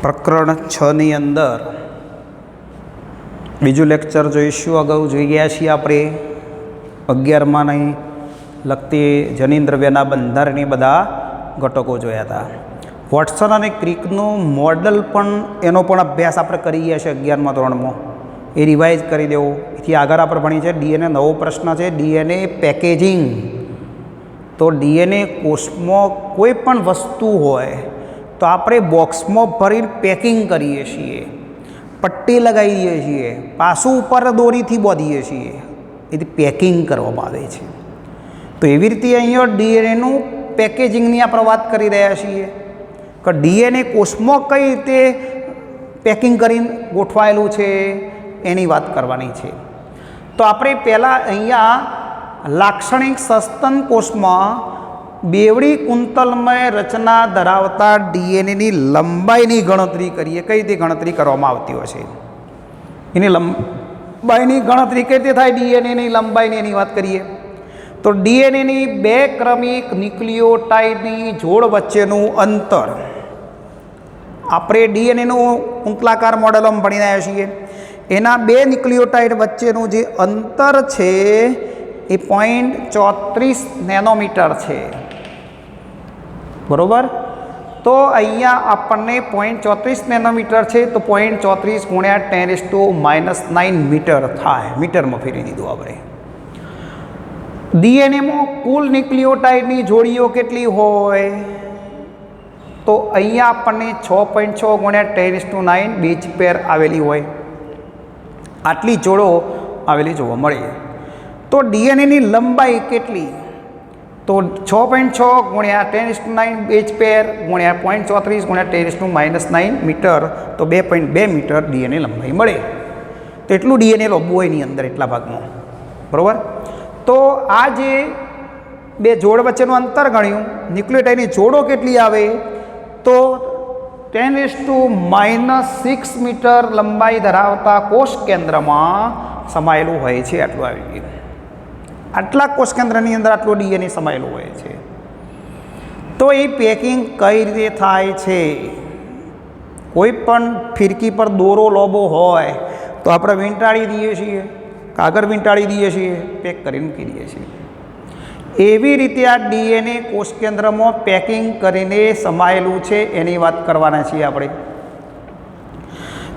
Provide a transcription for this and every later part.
પ્રકરણ 6ની અંદર બીજું લેક્ચર જોઈશું. અગાઉ જોઈ ગયા છીએ આપણે 11માની લગતી જનીન્દ્રવ્યના બંધારણની બધા ઘટકો જોયા હતા. વોટસન અને ક્રિકનું મોડલ પણ એનો પણ અભ્યાસ આપણે કરી ગયા છે 11મા ધોરણમાં. એ રિવાઇઝ કરી દેવો. એથી આગળ આપણે ભણી છે ડીએનએ. નવો પ્રશ્ન છે ડીએનએ પેકેજિંગ. તો ડીએનએ કોષમાં કોઈ પણ વસ્તુ હોય તો આપણે બોક્સમાં ભરીને પેકિંગ કરીએ છીએ, પટ્ટી લગાવી દઈએ છીએ, પાછું ઉપર દોરીથી બાંધીએ છીએ. એથી પેકિંગ કરવામાં આવે છે. તો એવી રીતે અહીંયા ડીએનએનું પેકેજિંગની આપણે વાત કરી રહ્યા છીએ કે ડીએનએ કોષમાં કઈ રીતે પેકિંગ કરીને ગોઠવાયેલું છે એની વાત કરવાની છે. તો આપણે પહેલાં અહીંયા લાક્ષણિક સસ્તન કોષમાં બેવડી કુંતલમય રચના ધરાવતા ડીએનએની લંબાઈની ગણતરી કરીએ. કઈ રીતે ગણતરી કરવામાં આવતી હોય છે એની લંબાઈની ગણતરી કઈ રીતે થાય? ડીએનએની લંબાઈની એની વાત કરીએ તો ડીએનએની બે ક્રમિક ન્યુક્લિયોટાઇડની જોડ વચ્ચેનું અંતર આપણે ડીએનએનું કુંતલાકાર મોડેલમાં ભણી રહ્યા છીએ. એના બે ન્યુક્લિયોટાઇડ વચ્ચેનું જે અંતર છે એ 0.34 નેનોમીટર છે. બરાબર? તો અહીંયા આપણને 0.34 નેનોમીટર છે તો 0.34 ગુણ્યા 10⁻⁹ મીટર થાય. મીટરમાં ફેરવી દીધું આપણે. ડીએનએમાં કુલ ન્યુક્લિયોટાઇડની જોડીઓ કેટલી હોય? તો અહીંયા આપણને 6.6 ગુણ્યા 10⁹ બેઝ પેર આવેલી હોય. આટલી જોડો આવેલી જોવા મળે. તો ડીએનએની લંબાઈ કેટલી? તો 6.6 ગુણ્યા 10⁹ બેઝ પેર ગુણ્યા 0.34 ગુણ્યા 10⁻⁹ મીટર તો 2.2 મીટર ડીએનએ લંબાઈ મળે. તો એટલું ડીએનએ લોબવું હોય એની અંદર એટલા ભાગમાં. બરાબર? તો આ જે બે જોડ વચ્ચેનું અંતર ગણ્યું, ન્યુક્લિયોટાઇડની જોડો કેટલી આવે? તો 10⁻⁶ મીટર લંબાઈ ધરાવતા કોષ કેન્દ્રમાં સમાયેલું હોય છે. આટલું આવી ગયું. આટલા કોષ કેન્દ્રની અંદર આટલું ડીએનએ સમાયેલું હોય છે. તો એ પેકિંગ કઈ રીતે થાય છે? કોઈ પણ ફિરકી પર દોરો લોબો હોય તો આપણે વીંટાળી દઈએ છીએ, કાગળ વીંટાળી દઈએ છીએ, પેક કરીને મૂકી દઈએ છીએ. એવી રીતે આ ડીએનએ કોષ કેન્દ્રમાં પેકિંગ કરીને સમાયેલું છે એની વાત કરવાના છીએ આપણે.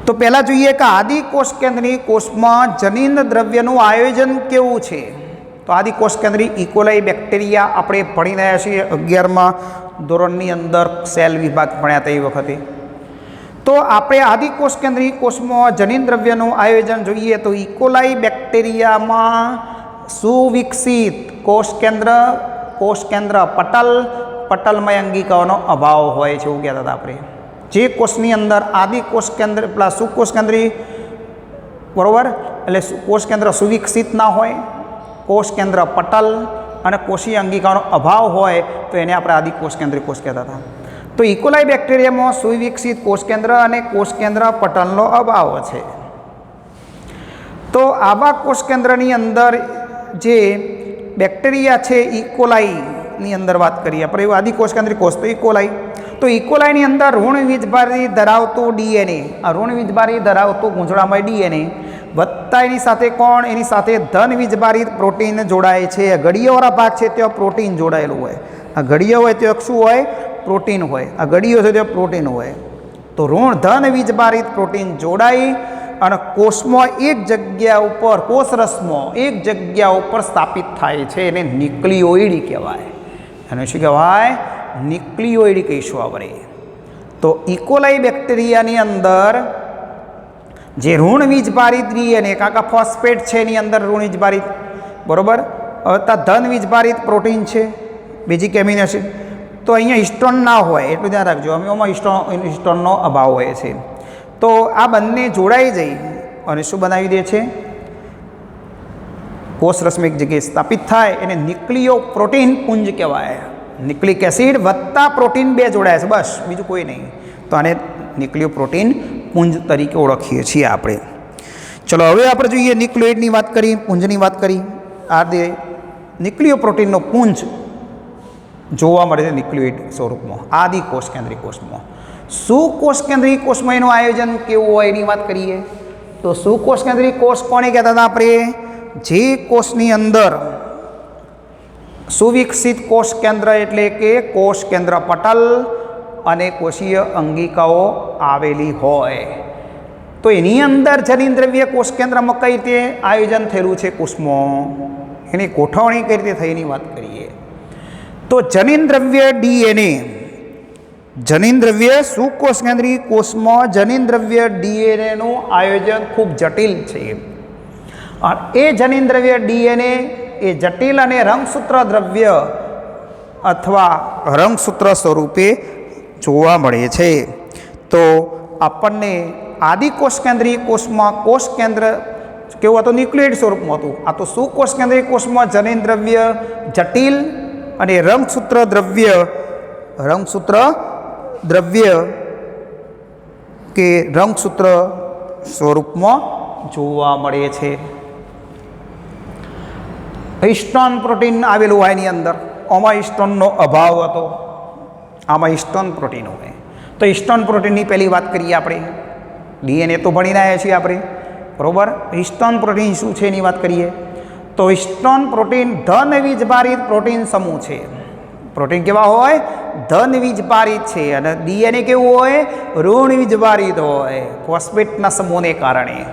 તો પહેલાં જોઈએ કે આદિ કોષ કેન્દ્રની કોષમાં જનીન દ્રવ્યનું આયોજન કેવું છે? તો આદિ કોષ કેન્દ્રી ઇકોલાઈ બેક્ટેરિયા આપણે ભણી રહ્યા છીએ 11મા ધોરણની અંદર સેલ વિભાગ ભણ્યા હતા એ વખતે. તો આપણે આદિ કોષ કેન્દ્રી કોષમાં જનીન દ્રવ્યનું આયોજન જોઈએ તો ઇકોલાઈ બેક્ટેરિયામાં સુવિકસિત કોષ કેન્દ્ર પટલમય અંગિકાઓનો અભાવ હોય છે એવું કહેતા હતા આપણે. જે કોષની અંદર આદિ કોષ કેન્દ્ર પેલા સુકોષ કેન્દ્રી, બરાબર, એટલે કોષ કેન્દ્ર સુવિકસિત ના હોય, કોષ કેન્દ્ર પટલ અને કોષીય અંગિકાનો અભાવ હોય તો એને આપણે આદિ કોષ કેન્દ્રી કોષ કહેતા હતા. તો ઇકોલાઈ બેક્ટેરિયામાં સુવિકસિત કોષ કેન્દ્ર અને કોષ કેન્દ્ર પટલનો અભાવ છે. તો આવા કોષ કેન્દ્રની અંદર જે બેક્ટેરિયા છે ઇકોલાઈની અંદર વાત કરીએ આપણે, એવું આદિ કોષ કેન્દ્રી કોષ તો ઇકોલાઈ. તો ઇકોલાઈની અંદર ઋણ વીજભારી ધરાવતું ડીએનએ, આ ઋણ વીજભારી ધરાવતું ગૂંચળામય ડીએનએ વત્તા એની સાથે કોણ? એની સાથે ધન વીજભારિત પ્રોટીન જોડાય છે. ગળીઓવાળા ભાગ છે ત્યાં પ્રોટીન જોડાયેલું હોય. આ ગળીઓ હોય ત્યાં શું હોય? પ્રોટીન હોય. આ ગળીઓ છે ત્યાં પ્રોટીન હોય. તો ધન વીજભારિત પ્રોટીન જોડાઈ અને કોષમાં એક જગ્યા ઉપર, કોષરસમાં એક જગ્યા ઉપર સ્થાપિત થાય છે. એને ન્યુક્લિયોઇડ કહેવાય. એને શું કહેવાય? ન્યુક્લિયોઇડ કહીશું આપણે. તો ઇકોલાઈ બેક્ટેરિયાની અંદર જે ઋણ વીજભારિત ડીએનએ, કાકા ફોસ્ફેટ છે એની અંદર ઋણ વીજભારિત, બરાબર, ધન વીજભારિત પ્રોટીન છે, બેઝિક એમિનો એસિડ. તો અહીંયા હિસ્ટોન ના હોય એટલું ધ્યાન રાખજો. આમાં હિસ્ટોનનો અભાવ હોય છે. તો આ બંને જોડાઈ જઈ અને શું બનાવી દે છે? કોષરસમાં એક જગ્યાએ સ્થાપિત થાય એને ન્યુક્લિયો પ્રોટીન પુંજ કહેવાય. ન્યુક્લિક એસિડ વત્તા પ્રોટીન બે જોડાય છે, બસ, બીજું કોઈ નહીં. તો આને ન્યુક્લિયો પ્રોટીન પુંજ તરીકે ઓળખીએ છીએ આપણે. ચલો હવે આપણે જોઈએ ન્યુક્લિયોઇડની વાત કરી, પુંજની વાત કરી. આ દે ન્યુક્લિયો પ્રોટીનનો પુંજ જોવા મળે છે ન્યુક્લિયોઇડ સ્વરૂપમાં આદિ કોષ કેન્દ્રીય કોષમાં. સુકોષકેન્દ્રી કોષમાં એનું આયોજન કેવું હોય એની વાત કરીએ તો સુકોષકેન્દ્રી કોષ કોને કહેતા હતા આપણે? જે કોષની અંદર સુવિકસિત કોષ કેન્દ્ર એટલે કે કોષ કેન્દ્ર પટલ અને કોષીય અંગિકાઓ આવેલી હોય તો એની અંદર જનીનદ્રવ્ય કોષ કેન્દ્રમાં કઈ રીતે આયોજન થયેલું છે કોષમાં, એની ગોઠવણી કઈ રીતે થઈ એની વાત કરીએ તો જનીનદ્રવ્ય ડીએનએ, જનીનદ્રવ્ય સુકોષકેન્દ્રી કોષમાં જનીનદ્રવ્ય ડીએનએનું આયોજન ખૂબ જટિલ છે. એ જનીનદ્રવ્ય ડીએનએ એ જટિલ અને રંગસૂત્ર દ્રવ્ય અથવા રંગસૂત્ર સ્વરૂપે જોવા મળે છે. તો આપણને આદિકોષકેન્દ્રી કોષમાં કોષ કેન્દ્ર કેવું હતું? ન્યુક્લિયડ સ્વરૂપમાં હતું. આ તો સુકોષકેન્દ્રી કોષમાં જનીનદ્રવ્ય જટિલ અને રંગસૂત્ર દ્રવ્ય કે રંગસૂત્ર સ્વરૂપમાં જોવા મળે છે. હિસ્ટોન પ્રોટીન આવેલું હોય એની અંદર, આમાં હિસ્ટોનનો અભાવ હતો, આમાં હિસ્ટોન પ્રોટીન હોય. તો હિસ્ટોન પ્રોટીનની પહેલી વાત કરીએ આપણે. ડીએનએ તો ભણીને આવ્યા છીએ આપણે, બરાબર. હિસ્ટોન પ્રોટીન શું છે એની વાત કરીએ તો હિસ્ટોન પ્રોટીન ધન વીજભારિત પ્રોટીન સમૂહ છે. પ્રોટીન કેવા હોય? ધન વીજભારિત છે. અને ડીએનએ કેવું હોય? ઋણ વીજભારિત હોય ફોસ્ફેટના સમૂહને કારણે.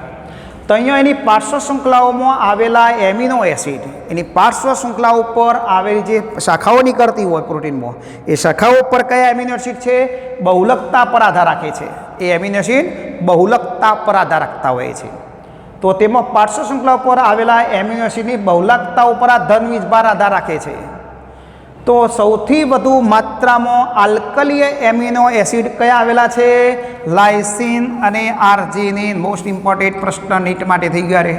તો અહીંયા એની પાર્શ્વ શૃંખલાઓમાં આવેલા એમિનો એસિડ, એની પાર્શ્વ શૃંખલા ઉપર આવેલી જે શાખાઓ નીકળતી હોય પ્રોટીનમાં, એ શાખાઓ પર કયા એમિનો એસિડ છે? બહુલકતા પર આધાર રાખે છે. એ એમિનો એસિડ બહુલકતા પર આધાર રાખતા હોય છે. તો તેમાં પાર્શ્વ શૃંખલા ઉપર આવેલા એમિનો એસિડની બહુલકતા ઉપર આ ધન વીજભાર આધાર રાખે છે. તો સૌથી વધુ માત્રામાં આલ્કલીય એમિનો એસિડ કયા આવેલા છે? લાઇસિન અને આર્જિનિન. મોસ્ટ ઇમ્પોર્ટન્ટ પ્રશ્ન નીટ માટે થઈ ગયા રે.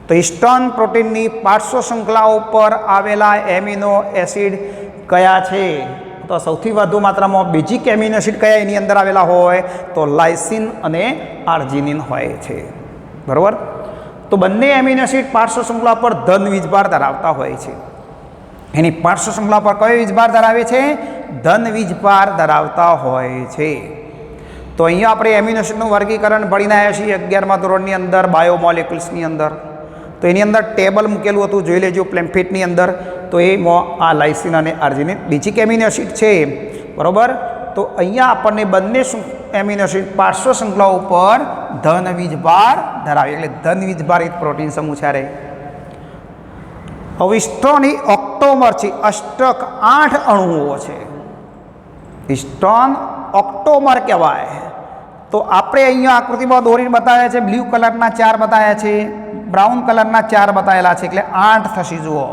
તો હિસ્ટોન પ્રોટીનની પાર્શ્વ શૃંખલા ઉપર આવેલા એમિનો એસિડ કયા છે? તો સૌથી વધુ માત્રામાં બેઝિક એમિનો એસિડ કયા એની અંદર આવેલા હોય? તો લાઇસિન અને આર્જિનિન હોય છે, બરાબર. તો બંને એમિનો એસિડ પાર્શ્વ શૃંખલા પર ધન વીજભાર ધરાવતા હોય છે. એની પાર્શ્વ શૃંખલા પર કયો વીજભાર ધરાવે છે? ધન વીજભાર ધરાવતા હોય છે. તો અહીંયા આપણે એમિનો એસિડનું વર્ગીકરણ ભણીને આવ્યા છીએ 11મા ધોરણની અંદર બાયોમોલેક્યુલ્સની અંદર. તો એની અંદર ટેબલ મૂકેલું હતું, જોઈ લેજો પ્લેમ્ફેટની અંદર. તો એમાં આ લાઇસિન અને આર્જિનિન બેઝિક એમિનો એસિડ છે, બરાબર. તો અહીંયા આપણને બંને એમિનો એસિડ પાર્શ્વ શૃંખલા ઉપર ધન વીજભાર ધરાવે એટલે ધન વીજભારિત પ્રોટીન સમૂહ છે. હવે હિસ્ટોનની ઓક્ટોમર છે, અષ્ટક 8 અણુઓ છે. હિસ્ટોન ઓક્ટોમર કહેવાય. તો આપણે અહીંયા આકૃતિમાં દોરીને બતાવ્યા છે, બ્લુ કલરના 4 બતાવ્યા છે, બ્રાઉન કલરના 4 બતાવેલા છે, એટલે 8 થશે. જુઓ,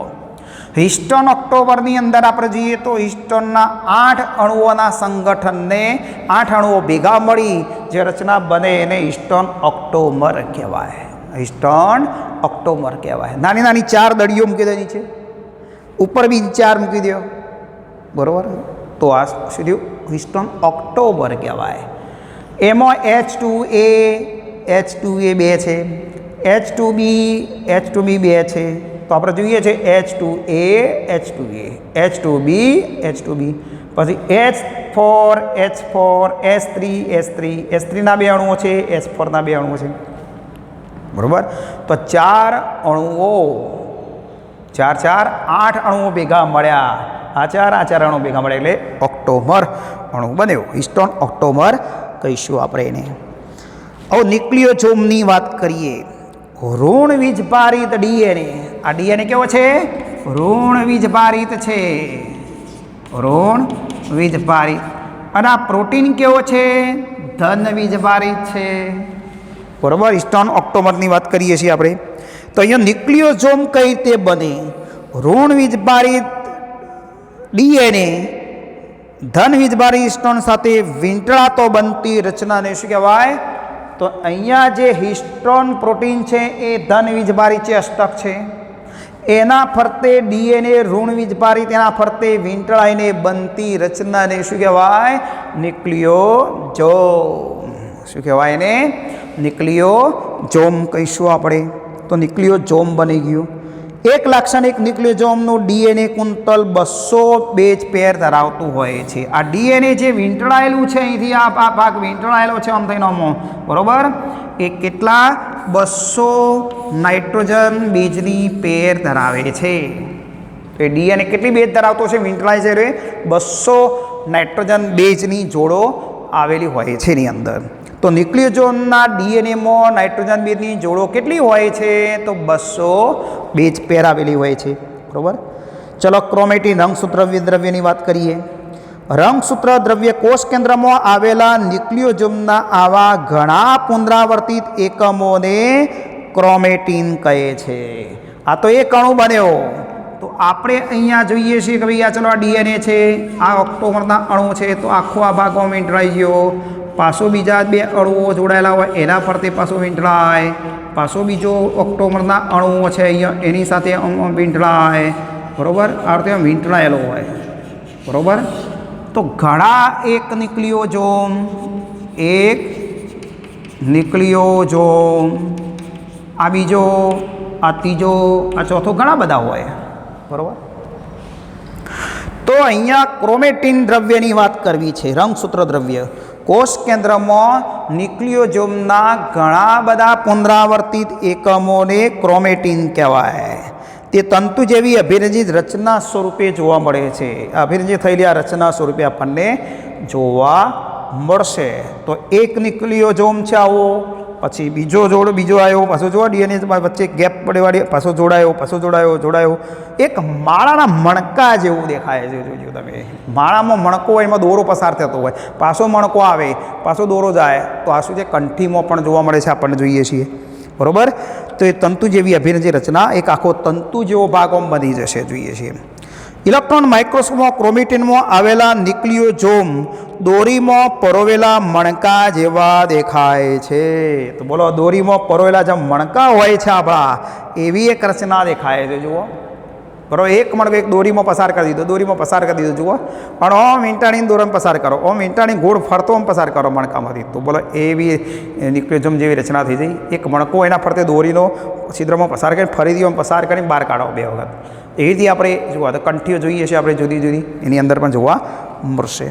હિસ્ટોન ઓક્ટોમરની અંદર આપણે જોઈએ તો હિસ્ટોનના 8 અણુઓના સંગઠનને 8 અણુઓ ભેગા મળી જે રચના બને એને હિસ્ટોન ઓક્ટોમર કહેવાય. હિસ્ટોન ઓક્ટોમર કહેવાય. નાની નાની 4 દડીઓ મૂકી દે નીચે, ઉપર બી 4 મૂકી દો, બરાબર. તો આ શું થયું? હિસ્ટોન ઓક્ટોમર કહેવાય. એમાં H2A 2 છે, H2B 2 છે. તો આપણે જોઈએ છે H2A H2B પછી H4 S3 ના 2 અણુઓ છે, S4 ના 2 અણુઓ છે, બરાબર. તો 4 અણુઓ 8 અણુઓ ભેગા મળ્યા. આ 4 અણુઓ ભેગા મળ્યા એટલે ઓક્ટોમર અણુ બન્યો. હિસ્ટોન ઓક્ટોમર કહીશું આપણે એને. હવે ન્યુક્લિયોસોમની વાત કરીએ. ઋણ વીજભારિત ડીએનએ. આ ડીએનએ કેવો છે? ઋણ વીજભારિત છે, ઋણ વીજભારિત. અને આ પ્રોટીન કેવો છે? ધન વીજભારિત છે, બરાબર. હિસ્ટોન ઓક્ટોમરની વાત કરીએ છીએ આપણે. તો અહીંયા ન્યુક્લિયોસોમ કઈ રીતે બને? ઋણ વીજભારિત ડીએનએ ધન વીજભારિત હિસ્ટોન સાથે વીંટળાતો બનતી રચનાને શું કહેવાય? તો અહીંયા જે હિસ્ટોન પ્રોટીન છે એ ધન વીજભારિત છે, અષ્ટક છે. એના ફરતે ડીએનએ ઋણ વીજભારિત, એના ફરતે વીંટળાઈને બનતી રચનાને શું કહેવાય? ન્યુક્લિયોસોમ. શું કહેવાય એને? ન્યુક્લિયોસોમ કહીશું આપણે. તો ન્યુક્લિયોસોમ બની ગયું. એક લાક્ષણિક ન્યુક્લિયોસોમનું ડીએનએ કુંતલ 200 બેઝ પેર ધરાવતું હોય છે. આ ડીએનએ જે વીંટળાયેલું છે અહીંથી આ ભાગ વીંટળાયેલો છે આમ થઈને આમાં, બરોબર, એ કેટલા 200 નાઇટ્રોજન બેઝની પેર ધરાવે છે. તો એ ડીએનએ કેટલી બેઝ ધરાવતો છે? વીંટળાય છે, 200 નાઇટ્રોજન બેઝની જોડો આવેલી હોય છે એની અંદર. તો ન્યુક્લિયોસોમના ડીએનએમાં નાઇટ્રોજન બેઝની જોડો કેટલી હોય છે? તો 200 બેઝ પેર આવેલી હોય છે, બરાબર. ચલો ક્રોમેટિન રંગસૂત્ર દ્રવ્યની વાત કરીએ. રંગસૂત્ર દ્રવ્ય કોષ કેન્દ્રમાં આવેલા ન્યુક્લિયોસોમના આવા ઘણા પુનરાવર્તિત એકમોને ક્રોમેટિન કહે છે. આ તો એક અણુ બન્યો, તો આપણે અહીંયા જોઈએ છીએ કે ભાઈ આ ચલો આ ડીએનએ છે, આ ઓક્ટોમરના અણુ છે, તો આખો આ ભાગમાં વીંટળાઈ ગયો. પાછો બીજા બે અણુઓ જોડાયેલા હોય એના ફરતે પાછો વીંટળાય. પાછો બીજો ઓક્ટોમરના અણુઓ છે અહીંયા એની સાથે વીંટળાય, બરાબર. આ રીતે વીંટળાયેલો હોય, બરાબર. તો ઘણા એક ન્યુક્લિયોસોમ, આ બીજો, આ ત્રીજો, આ ચોથો, ઘણા બધા હોય, બરાબર. તો અહીંયા ક્રોમેટિન દ્રવ્યની વાત કરવી છે. રંગસૂત્ર દ્રવ્ય કોષ કેન્દ્રમાં ન્યુક્લિયોસોમના ઘણા બધા પુનરાવર્તિત એકમોને ક્રોમેટિન કહેવાય. તે તંતુ જેવી અભિરંજિત રચના સ્વરૂપે જોવા મળે છે. અભિરંજિત થયેલી આ રચના સ્વરૂપે આપણને જોવા મળશે. તો એક ન્યુક્લિયોસોમ છે આવો, પછી બીજો આવ્યો, પાછો જો ડીએનએ વચ્ચે ગેપ પડેવાળી, પાછો જોડાયો. એક માળાના મણકા જેવું દેખાય છે. જોજો તમે, માળામાં મણકો હોય, એમાં દોરો પસાર થતો હોય, પાછો મણકો આવે, પાછો દોરો જાય. તો આ શું છે? કંઠીમાં પણ જોવા મળે છે, આપણને જોઈએ છીએ, બરાબર. તો એ તંતુ જેવી અભિરંજિત રચના, એક આખો તંતુ જેવો ભાગ આમ બની જશે, જોઈએ છીએ. ઇલેક્ટ્રોન માઇક્રોસ્કોપમાં ક્રોમેટિનમાં આવેલા ન્યુક્લિયોસોમ દોરીમાં પરોવેલા મણકા જેવા દેખાય છે. તો બોલો, દોરીમાં પરોવેલા જે મણકા હોય છે આપણા, એવી એક રચના દેખાય છે. જુઓ, બરાબર. એક મણકો એક દોરીમાં પસાર કરી દીધો, જુઓ. પણ ઓમ વીંટાળીને દોરામાં પસાર કરો, ઓમ વીંટાળીને ગોળ ફરતો ઓમ પસાર કરો મણકામાંથી. તો બોલો, એવી ન્યુક્લિયોસોમ જેવી રચના થઈ જાય. એક મણકો એના ફરતે દોરીનો છિદ્રમાં પસાર કરીને ફરીથી ઓમ પસાર કરીને બહાર કાઢો 2 વખત. એવી રીતે આપણે જોવા તો કંઠીઓ જોઈએ છીએ આપણે જુદી એની અંદર પણ જોવા મળશે.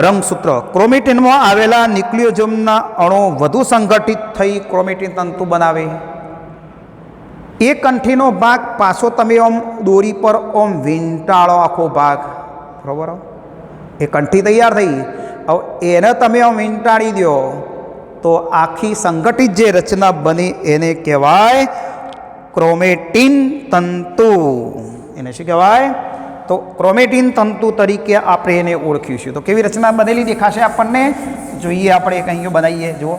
રંગસૂત્ર ક્રોમેટિનમાં આવેલા ન્યુક્લિયોસોમના અણુ વધુ સંગઠિત થઈ ક્રોમેટિન તંતુ બનાવે. એ કંઠીનો ભાગ પાછો તમે ઓમ દોરી પર ઓમ વીંટાળો, આખો ભાગ, બરાબર. એ કંઠી તૈયાર થઈ, હવે એને તમે ઓમ વીંટાળી દો તો આખી સંગઠિત જે રચના બની એને કહેવાય ક્રોમેટિન તંતુ. એને શું કહેવાય? તો ક્રોમેટિન તંતુ તરીકે આપણે એને ઓળખીશું. તો કેવી રચના બનેલી દેખાશે આપણને? જોઈએ, આપણે એક અહીંયા બનાવીએ. જુઓ,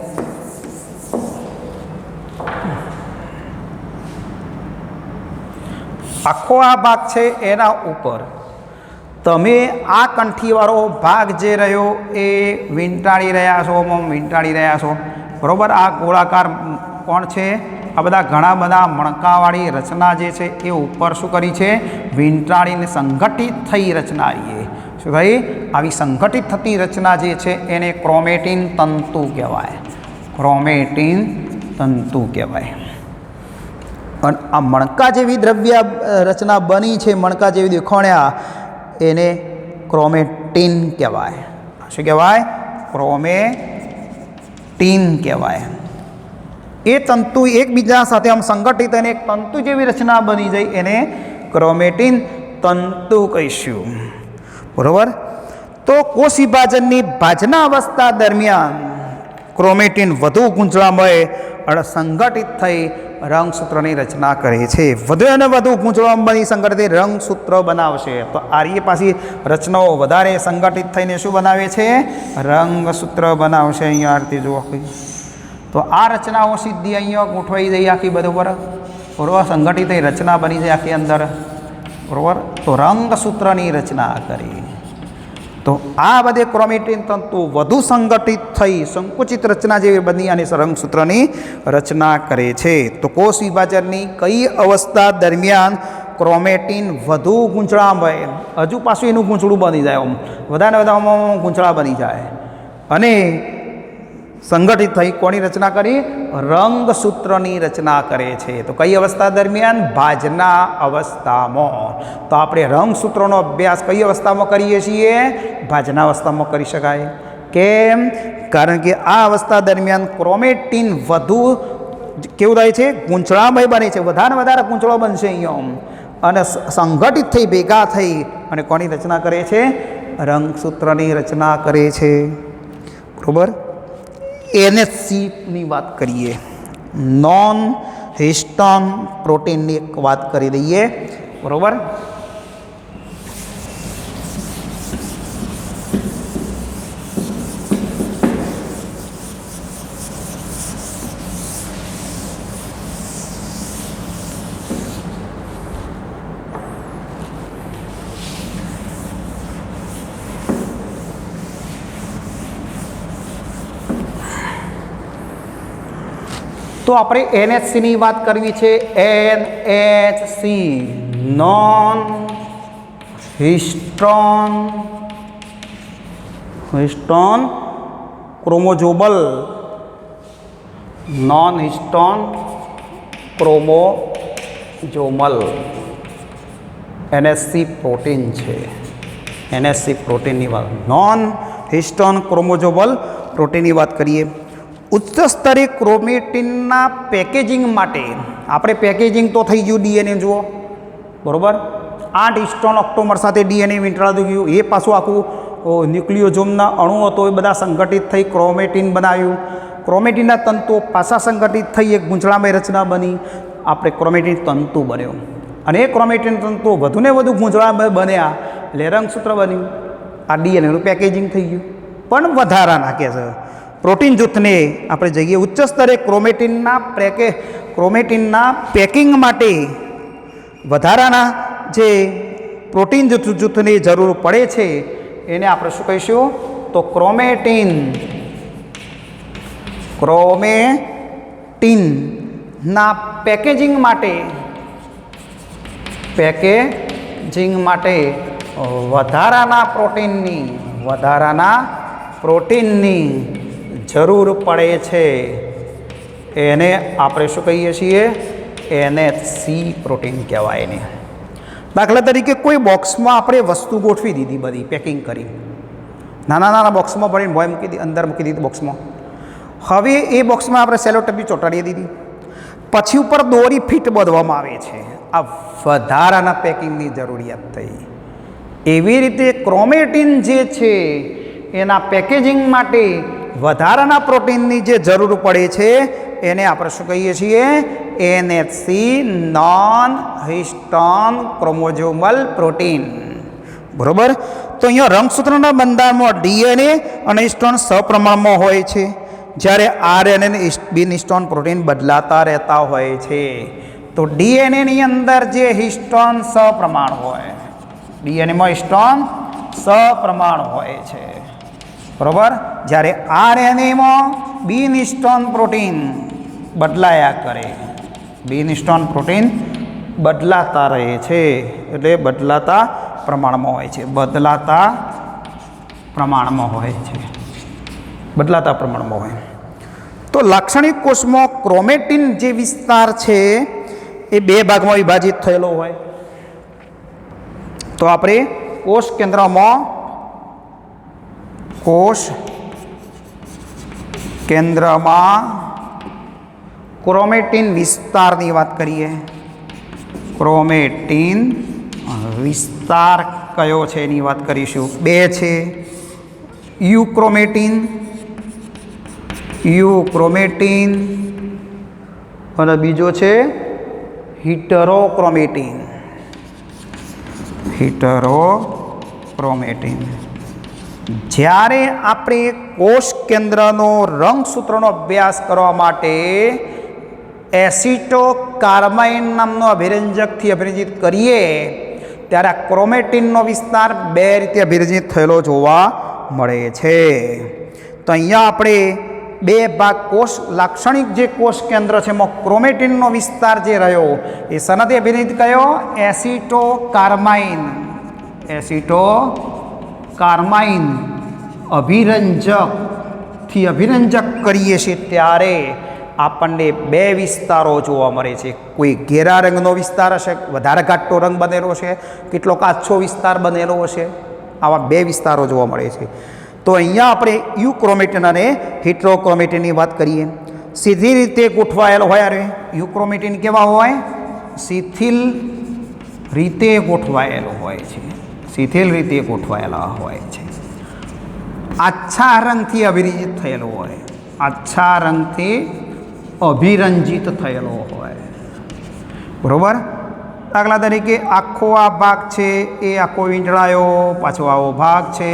આખો આ ભાગ છે, એના ઉપર તમે આ કંઠીવાળો ભાગ જે રહ્યો એ વીંટાળી રહ્યા છો, બરાબર. આ ગોળાકાર કોણ છે? આ બધા ઘણા બધા મણકાવાળી રચના જે છે એ ઉપર શું કરી છે? વીંટાળીને સંગઠિત થઈ રચના. શું થઈ? આવી સંગઠિત થતી રચના જે છે એને ક્રોમેટિન તંતુ કહેવાય. અને આ મણકા જેવી દ્રવ્ય રચના બની છે, મણકા જેવી દેખાણ્યા, એને ક્રોમેટિન કહેવાય. શું કહેવાય? ક્રોમેટિન કહેવાય. એ તંતુ એકબીજા સાથે આમ સંગઠિત અને એક તંતુ જેવી રચના બની જાય એને ક્રોમેટિન તંતુ કહીશું, બરાબર. તો કોષ વિભાજનની ભાજના અવસ્થા દરમિયાન ક્રોમેટિન વધુ ગૂંચળામય અને સંગઠિત થઈ રંગસૂત્રની રચના કરે છે. વધુ અને વધુ ગૂંચળામય બની સંગઠિત રંગસૂત્ર બનાવશે. તો આર્ય પાછી રચનાઓ વધારે સંગઠિત થઈને શું બનાવે છે? રંગસૂત્ર બનાવશે. અહીંયા આરતી જુઓ, તો આ રચનાઓ સીધી અહીંયા ગોઠવાઈ જાય આખી, બરાબર. સંગઠિત થઈ રચના બની જાય આખી અંદર, બરાબર. તો રંગસૂત્રની રચના કરી. તો આ બધે ક્રોમેટિન તંતુ વધુ સંગઠિત થઈ સંકુચિત રચના જેવી બની અને રંગસૂત્રની રચના કરે છે. તો કોષ વિભાજનની કઈ અવસ્થા દરમિયાન ક્રોમેટિન વધુ ગૂંચળામય, હજુ પાછું એનું ગૂંચળું બની જાય, વધારે વધારે ગૂંચળા બની જાય અને સંગઠિત થઈ કોની રચના કરી? રંગસૂત્રની રચના કરે છે. તો કઈ અવસ્થા દરમિયાન? ભાજના અવસ્થામાં. તો આપણે રંગસૂત્રોનો અભ્યાસ કઈ અવસ્થામાં કરીએ છીએ? ભાજના અવસ્થામાં કરી શકાય. કેમ? કારણ કે આ અવસ્થા દરમિયાન ક્રોમેટિન વધુ કેવું થાય છે? ગૂંચળામય બને છે. વધારે ગૂંચળો બનશે અહીંયા અને સંગઠિત થઈ ભેગા થઈ અને કોની રચના કરે છે? રંગસૂત્રની રચના કરે છે. બરોબર. NHCની વાત કરીએ, નોન હિસ્ટોન પ્રોટીનની એક વાત કરી દઈએ. બરોબર. તો આપણે NHCની વાત કરવી છે. NHC non histone chromosomal, non histone chromosomal NHC protein છે. NHC પ્રોટીનની વાત, નોન હિસ્ટોન ક્રોમોઝોમલ પ્રોટીનની વાત કરીએ. ઉચ્ચ સ્તરે ક્રોમેટિનના પેકેજિંગ માટે આપણે પેકેજિંગ તો થઈ ગયું DNA જુઓ. બરાબર. 8 હિસ્ટોન ઓક્ટોમર સાથે DNA વીંટળાતું ગયું. એ પાછું આખું ન્યુક્લિયોઝોમના અણુ હતો એ બધા સંગઠિત થઈ ક્રોમેટિન બનાવ્યું. ક્રોમેટિનના તંતુઓ પાછા સંગઠિત થઈ એક ગૂંચળામય રચના બની. આપણે ક્રોમેટિન તંતુ બન્યો અને એ ક્રોમેટિન તંતુઓ વધુને વધુ ગૂંચળામય બન્યા એટલે રંગસૂત્ર બન્યું. આ DNAનું પેકેજિંગ થઈ ગયું. પણ વધારા નાખે છે પ્રોટીન જૂથને. આપણે જઈએ ઉચ્ચ સ્તરે ક્રોમેટિનના પેકિંગ માટે વધારાના જે પ્રોટીન જૂથની જરૂર પડે છે એને આપણે શું કહીશું? તો ક્રોમેટિનના પેકેજિંગ માટે વધારાના પ્રોટીનની જરૂર પડે છે. એને આપણે શું કહીએ છીએ? NHC પ્રોટીન કહેવાય એને. દાખલા તરીકે કોઈ બોક્સમાં આપણે વસ્તુ ગોઠવી દીધી, બધી પેકિંગ કરી, નાના બોક્સમાં ભરીને ભોય મૂકી દીધી, અંદર મૂકી દીધી બોક્સમાં. હવે એ બોક્સમાં આપણે સેલોટેપી ચોંટાડી દીધી, પછી ઉપર દોરી ફીટ બાંધવામાં આવે છે. આ વધારાના પેકિંગની જરૂરિયાત થઈ. એવી રીતે ક્રોમેટિન જે છે એના પેકેજિંગ માટે વધારાના પ્રોટીનની જે જરૂર પડે છે એને આપણે શું કહીએ છીએ? NHC non histone chromosomal protein. બરાબર. તો અહીંયા રંગસૂત્રના બંધારણમાં DNA અને હિસ્ટોન સપ્રમાણમાં હોય છે, જ્યારે RNA અને બિન હિસ્ટોન પ્રોટીન બદલાતા રહેતા હોય છે. તો DNAની અંદર જે હિસ્ટોન સપ્રમાણ હોય, DNAમાં હિસ્ટોન સપ્રમાણ હોય છે. બરાબર. જ્યારે RNAમાં બિન હિસ્ટોન પ્રોટીન બદલાયા કરે, બિન હિસ્ટોન પ્રોટીન બદલાતા રહે છે. એટલે બદલાતા પ્રમાણમાં હોય છે. બદલાતા પ્રમાણમાં હોય. તો લાક્ષણિક કોષમાં ક્રોમેટિન જે વિસ્તાર છે એ 2 ભાગમાં વિભાજિત થયેલો હોય. તો આપણે કોષ કેન્દ્રમાં ક્રોમેટિન વિસ્તારની વાત કરીએ. ક્રોમેટિન વિસ્તાર કયો છે એની વાત કરીશું. 2 છે. યુક્રોમેટિન અને બીજો છે હિટરોક્રોમેટિન. જ્યારે આપણે કોષ કેન્દ્રનો રંગસૂત્રનો અભ્યાસ કરવા માટે એસિટોકાર્બાઇન નામનો અભિરંજકથી અભિરંજિત કરીએ ત્યારે આ ક્રોમેટિનનો વિસ્તાર 2 રીતે અભિરંજિત થયેલો જોવા મળે છે. તો અહીંયા આપણે 2 ભાગ લાક્ષણિક જે કોષ કેન્દ્ર છે એમાં ક્રોમેટિનનો વિસ્તાર જે રહ્યો એ શેનાથી અભિરંજિત કયો? એસિટોકાર્બાઇન અભિરંજકથી થી અભિરંજક કરીએ છીએ ત્યારે આપણને બે વિસ્તારો જોવા મળે છે. કોઈ ઘેરા રંગનો વિસ્તાર હશે, વધારે ઘાટો રંગ બનેલો છે, કેટલોક આછો વિસ્તાર બનેલો હશે. આવા બે વિસ્તારો જોવા મળે છે. તો અહીંયા આપણે યુક્રોમેટિન અને હિટ્રોક્રોમેટિનની વાત કરીએ. સીધી રીતે ગોઠવાયેલો હોય. અરે યુક્રોમેટિન કેવા હોય? શિથિલ રીતે ગોઠવાયેલો હોય છે. શિથિલ રીતે ગોઠવાયેલા હોય છે. આછા રંગથી અભિરંજિત થયેલો હોય. આછા રંગથી અભિરંજિત થયેલો હોય. બરાબર. દાખલા તરીકે આખો આ ભાગ છે એ આખો વીંટળાયો, પાછો આવો ભાગ છે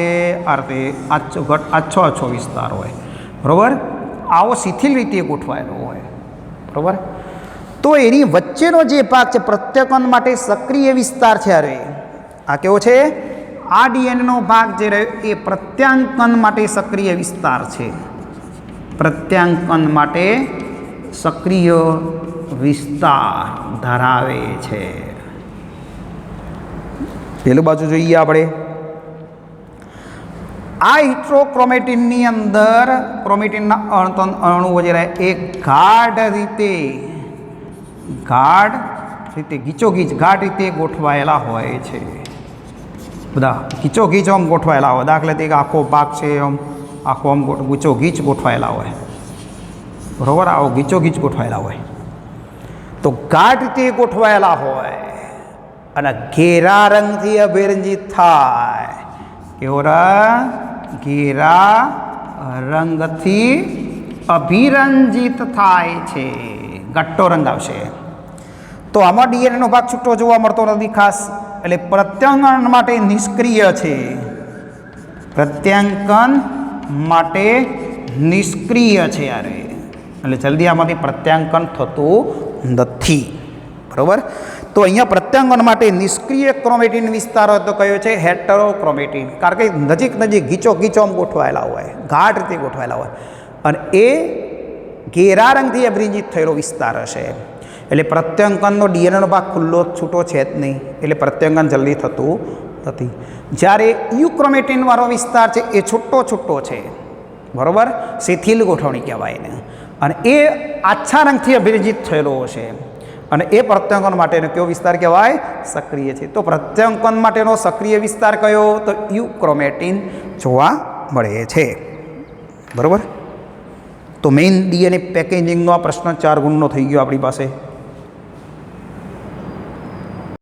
આ રીતે આછો વિસ્તાર હોય. બરાબર. આવો શિથિલ રીતે ગોઠવાયેલો હોય. બરાબર. તો એની વચ્ચેનો જે ભાગ છે પ્રત્યકન માટે સક્રિય વિસ્તાર છે. અરે આ કેવો છે? આ ડીએનએનો ભાગ જે રહ્યો એ પ્રત્યાંકન માટે સક્રિય વિસ્તાર છે. પ્રત્યાંકન માટે સક્રિય વિસ્તાર ધરાવે છે. પેલું બાજુ જોઈએ આપણે. આ હિટ્રોક્રોમેટિનની અંદર ક્રોમેટિનના અણુઓ જે રહે એ ગાઢ રીતે ગીચોગીચ ગાઢ રીતે ગોઠવાયેલા હોય છે. બધા ગીચોગીચ આમ ગોઠવાયેલા હોય. દાખલા તરીકે આખો ભાગ છે આમ આખો આમ ગીચોગીચ ગોઠવાયેલા હોય. બરાબર. આવો ગીચોગીચ ગોઠવાયેલા હોય. તો ગાઢ રીતે ગોઠવાયેલા હોય અને ઘેરા રંગથી અભિરંજિત થાય. કેવો રંગ? ઘેરા રંગથી અભિરંજિત થાય છે. ઘટ્ટો રંગ આવશે. તો આમાં ડીએનએનો ભાગ છૂટો જોવા મળતો નથી ખાસ. એટલે પ્રત્યાંકન માટે નિષ્ક્રિય છે. પ્રત્યાંકન માટે નિષ્ક્રિય છે. યારે એટલે જલ્દી આમાંથી પ્રત્યાંકન થતું નથી. બરાબર. તો અહીંયા પ્રત્યાંકન માટે નિષ્ક્રિય ક્રોમેટિન વિસ્તાર હોય તો કયો છે? હેટરોક્રોમેટિન. કારણ કે નજીક ગીચો આમ ગોઠવાયેલા હોય, ગાઢ રીતે ગોઠવાયેલા હોય અને એ ઘેરા રંગથી અભિરંજિત થયેલો વિસ્તાર હશે. એટલે પ્રત્યાંકનનો ડીએનએનો ભાગ ખુલ્લો છૂટો છે જ નહીં. એટલે પ્રત્યાંકન જલ્દી થતું નથી. જ્યારે યુક્રોમેટિનવાળો વિસ્તાર છે એ છૂટો છે. બરાબર. શિથિલ ગોઠવણી કહેવાય એને. અને એ આછા રંગથી અભિરંજિત થયેલો હશે અને એ પ્રત્યાંકન માટેનો કયો વિસ્તાર કહેવાય? સક્રિય છે. તો પ્રત્યાંકન માટેનો સક્રિય વિસ્તાર કયો? તો યુક્રોમેટિન જોવા મળે છે. બરાબર. તો મેઇન ડીએનએ પેકેજિંગનો આ પ્રશ્ન 4 ગુણનો થઈ ગયો આપણી પાસે.